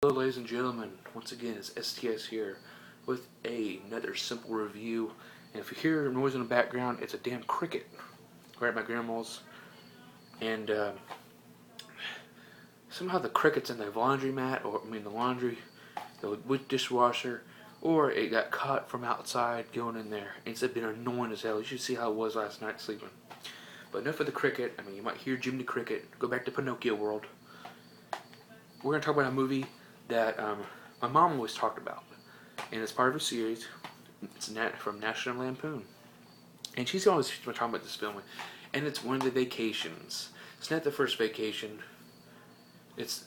Hello ladies and gentlemen, once again it's STS here with another simple review. And if you hear noise in the background, it's a damn cricket right at my grandma's. And somehow the cricket's in the laundromat, or the laundry, the wood dishwasher, or it got caught from outside going in there. It's been annoying as hell. You should see how it was last night sleeping. But enough of the cricket. You might hear Jimmy the Cricket. Go back to Pinocchio world. We're going to talk about a movie that my mom always talked about, and it's part of a series. It's from National Lampoon, and she's always talking about this film, and it's one of the vacations. It's not the first vacation. It's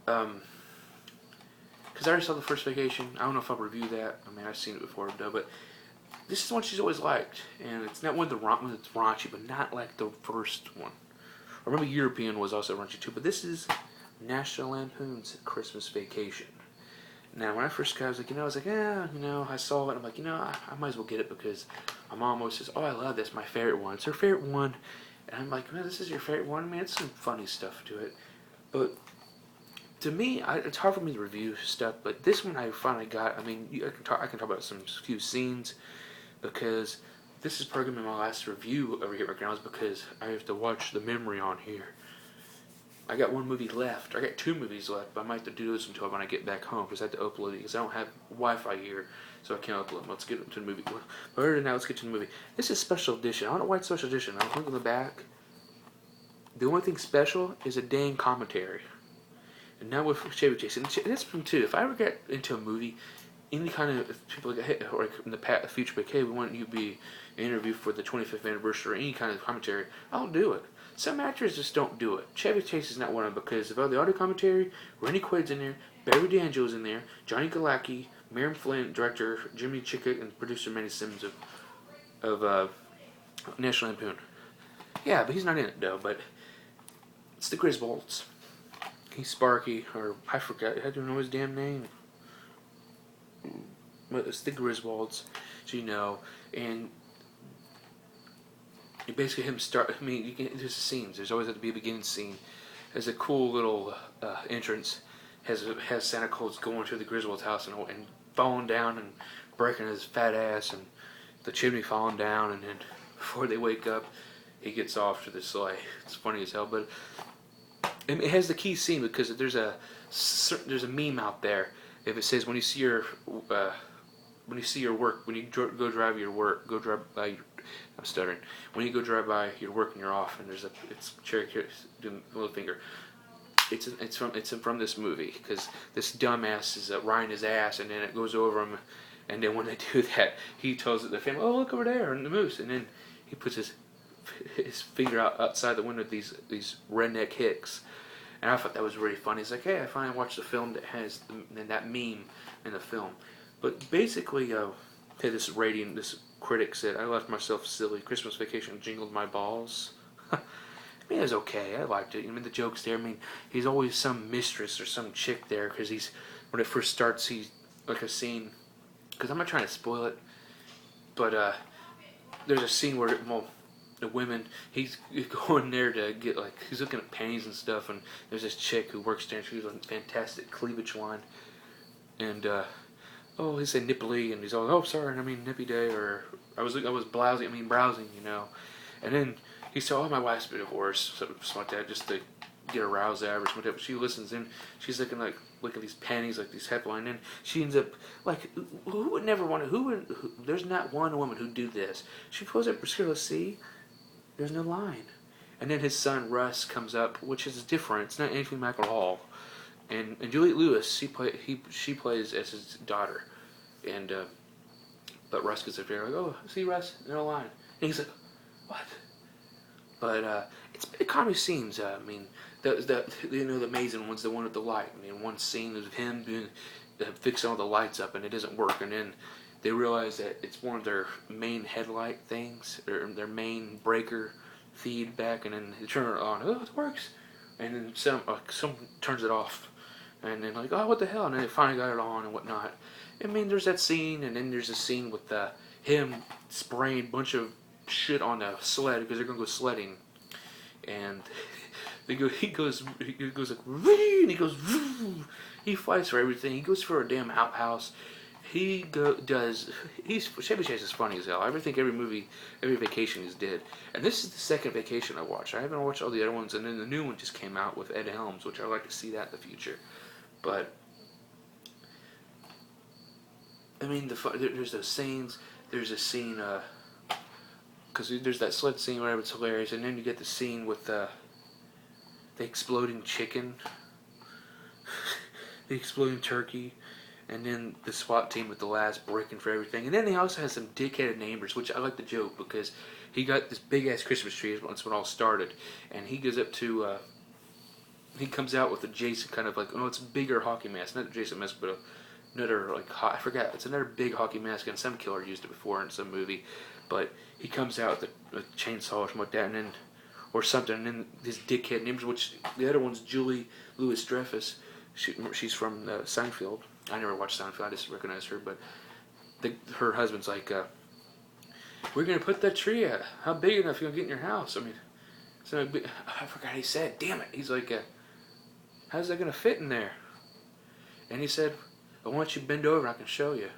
because I already saw the first vacation. I don't know if I'll review that. I've seen it before, but this is one she's always liked, and it's not one of the it's raunchy, but not like the first one. I remember European was also raunchy too, but this is National Lampoon's Christmas Vacation. Now, when I first got it, I was like, I saw it, and I'm like, I might as well get it because my mom always says, oh, I love this, my favorite one. It's her favorite one, and I'm like, man, this is your favorite one? It's some funny stuff to it. But to me, it's hard for me to review stuff, but this one I finally got. I can talk about some few scenes because this is probably going to be my last review over here at Grandma's because I have to watch the memory on here. I got one movie left. I got two movies left, but I might have to do this until when I get back home because I have to upload it because I don't have Wi-Fi here, so I can't upload them. Let's get to the movie. But other than that, let's get to the movie. This is special edition. I don't know why it's special edition. I'm looking on the back. The only thing special is a dang commentary. And now with Chevy Chase. And that's from too. If I ever get into a movie, any kind of people like in the future, like, hey, we want you to be an interview for the 25th anniversary or any kind of commentary, I'll do it. Some actors just don't do it. Chevy Chase is not one of them because of all the audio commentary, Randy Quaid's in there, Beverly D'Angelo's in there, Johnny Galecki, Miriam Flynn, director, Jimmy Chechik, and producer Manny Sims of National Lampoon. Yeah, but he's not in it though. But it's the Griswolds. He's Sparky, or I forgot. I don't know his damn name. But it's the Griswolds, so and basically him start. There's scenes. There's always have to be a beginning scene. There's a cool little entrance. Has Santa Claus going to the Griswold's house and falling down and breaking his fat ass and the chimney falling down, and then before they wake up, he gets off to the sleigh. It's funny as hell, but it has the key scene because there's a meme out there. If it says when you see your work, when you go drive your work, go drive by your, I'm stuttering. When you go drive by your work and you're off, and it's Chechik doing the little finger. It's from this movie because this dumbass is riding his ass, and then it goes over him, and then when they do that, he tells the family, "Oh, look over there, and the moose," and then he puts his finger outside the window of these redneck hicks. And I thought that was really funny. It's like, hey, I finally watched a film that has that meme in the film. But basically, this critic said, I left myself silly. Christmas Vacation jingled my balls. It was okay. I liked it. The joke's there. He's always some mistress or some chick there because when it first starts, he's like a scene. Because I'm not trying to spoil it, but there's a scene where, the women, he's going there to get, he's looking at panties and stuff, and there's this chick who works there, and she's a fantastic cleavage line, and, he said nipply, and he's all, oh, sorry, nippy day, or, I was browsing, and then he said, oh, my wife's been divorced, something like that, just to get aroused at her, or something like that, but she listens, and she's looking look at these panties, these headline, and she ends up, who would never want to, there's not one woman who'd do this. She pulls up Priscilla, see? There's no line. And then his son Russ comes up, which is different. It's not anything Michael Hall. And Juliette Lewis, she plays as his daughter. And but Russ gets up there like, oh, see Russ, no line. And he's like, what? But it's comedy scenes. The amazing one's the one with the light. One scene is him fixing all the lights up, and it doesn't work. And then they realize that it's one of their main headlight things, or their main breaker feedback, and then they turn it on. Oh, it works. And then some turns it off. And then oh, what the hell? And then they finally got it on and whatnot. There's that scene, and then there's a scene with him spraying a bunch of shit on the sled because they're going to go sledding. And he goes like, and he goes, He fights for everything. He goes for a damn outhouse. Chevy Chase is funny as hell. I think every movie, every vacation he's did. And this is the second vacation I watched. I haven't watched all the other ones, and then the new one just came out with Ed Helms, which I'd like to see that in the future. But, I mean, there's those scenes. There's a scene, because there's that sled scene, whatever, it's hilarious. And then you get the scene with the exploding chicken, the exploding turkey. And then the SWAT team with the last breaking for everything. And then he also has some dickheaded neighbors, which I like the joke because he got this big ass Christmas tree once when it all started. And he goes up to, he comes out with a Jason kind of like, it's a bigger hockey mask. Not a Jason mask, but another, like, I forgot. It's another big hockey mask, and some killer used it before in some movie. But he comes out with a chainsaw or something like that, and then, or something. And then these dickhead neighbors, which the other one's Julie Louis-Dreyfus. She's from Seinfeld. I never watched Seinfeld, I just recognize her, but her husband's like, we're going to put that tree out. How big enough you going to get in your house? I mean, so I forgot he said, damn it. He's like, how's that going to fit in there? And he said, I want you to bend over and I can show you.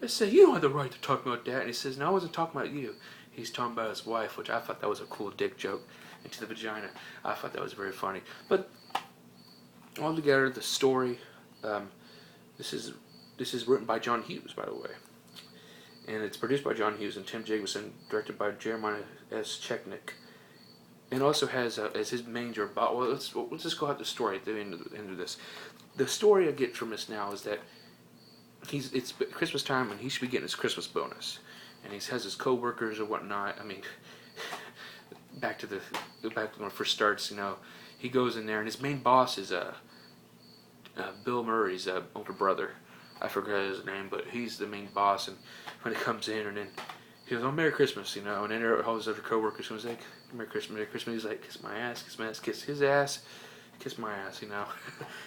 I said, you don't have the right to talk about that. And he says, no, I wasn't talking about you. He's talking about his wife, which I thought that was a cool dick joke into the vagina. I thought that was very funny. But altogether, the story... this is written by John Hughes, by the way, and it's produced by John Hughes and Tim Jacobson, directed by Jeremiah S. Chechik, and also has as his main job. Well, let's just go out the story at the end of this. The story I get from this now is that it's Christmas time and he should be getting his Christmas bonus, and he has his co-workers or whatnot. I mean, back to when it first starts. He goes in there and his main boss is Bill Murray's older brother. I forgot his name, but he's the main boss. And when he comes in, and then he goes, "Oh, Merry Christmas," and then all his other coworkers was like, "Merry Christmas, Merry Christmas." He's like, "Kiss my ass, kiss my ass, kiss his ass, kiss my ass."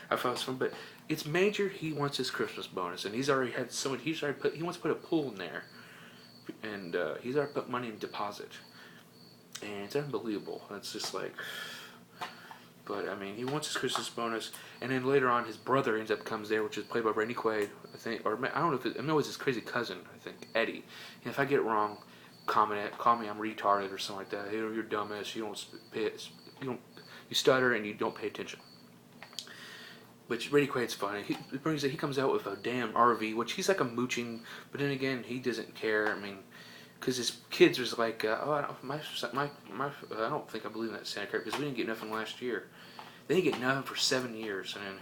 I thought it was fun, but it's major. He wants his Christmas bonus, and he's already had so much. He wants to put a pool in there, and he's already put money in deposit, and it's unbelievable. It's just like. But, I mean, he wants his Christmas bonus, and then later on, his brother comes there, which is played by Randy Quaid, I think, or I don't know if it's his crazy cousin, I think, Eddie. And if I get it wrong, call me, I'm retarded or something like that. Hey, you're dumbass, you stutter and you don't pay attention. Which Randy Quaid's funny. He comes out with a damn RV, which he's like a mooching, but then again, he doesn't care. I mean, because his kids was like, I don't think I believe in that Santa character because we didn't get nothing last year. They didn't get nothing for 7 years, and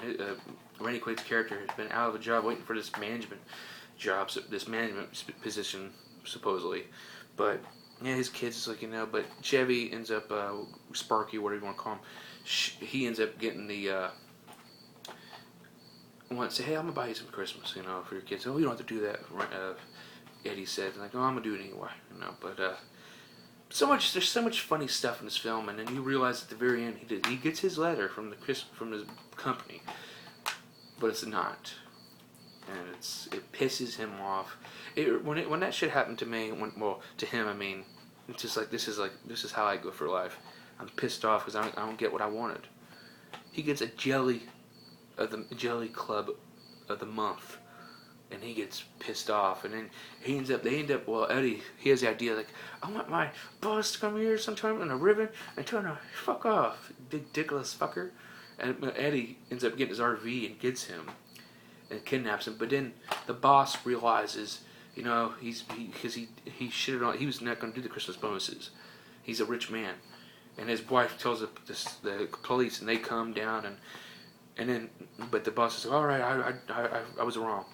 Randy Quaid's character has been out of a job waiting for this management position supposedly. But yeah, his kids is like but Chevy ends up Sparky, whatever you want to call him. He ends up getting the. Want to say, hey, I'm gonna buy you some Christmas, for your kids. Oh, you don't have to do that. Eddie said, like, oh, I'm gonna do it anyway, But there's so much funny stuff in this film, and then you realize at the very end he gets his letter from his company, but it's not, and it pisses him off. When that shit happened to me, to him, I mean, it's just like this is how I go for life. I'm pissed off because I don't get what I wanted. He gets a jelly club of the month. And he gets pissed off, and then Eddie, he has the idea, like, I want my boss to come here sometime in a ribbon and tell him to fuck off, big dickless fucker. And Eddie ends up getting his RV and gets him and kidnaps him. But then the boss realizes, he shitted on, he was not going to do the Christmas bonuses. He's a rich man. And his wife tells the police, and they come down, but the boss is like, all right, I was wrong.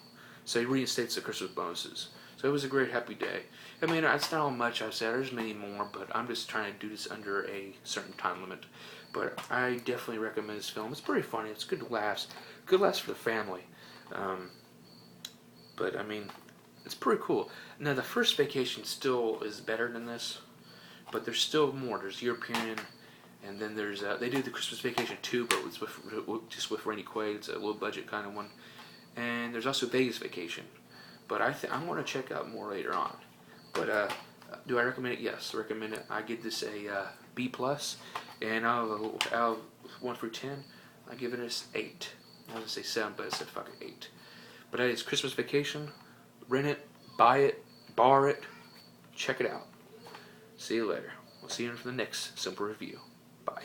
So he reinstates the Christmas bonuses. So it was a great happy day. I mean, it's not all much I've said. There's many more, but I'm just trying to do this under a certain time limit. But I definitely recommend this film. It's pretty funny. It's good laughs. Good laughs for the family. But, I mean, it's pretty cool. Now, the first Vacation still is better than this. But there's still more. There's European, and then there's... they do the Christmas Vacation 2, but it's just with Randy Quaid. It's a low-budget kind of one. And there's also Vegas Vacation, but I'm going to check out more later on. But do I recommend it? Yes, I recommend it. I give this a B+, and out of 1 through 10, I give it an 8. I was gonna say 7, but I said fucking 8. But that is Christmas Vacation. Rent it, buy it, borrow it, check it out. See you later. We'll see you for the next simple review. Bye.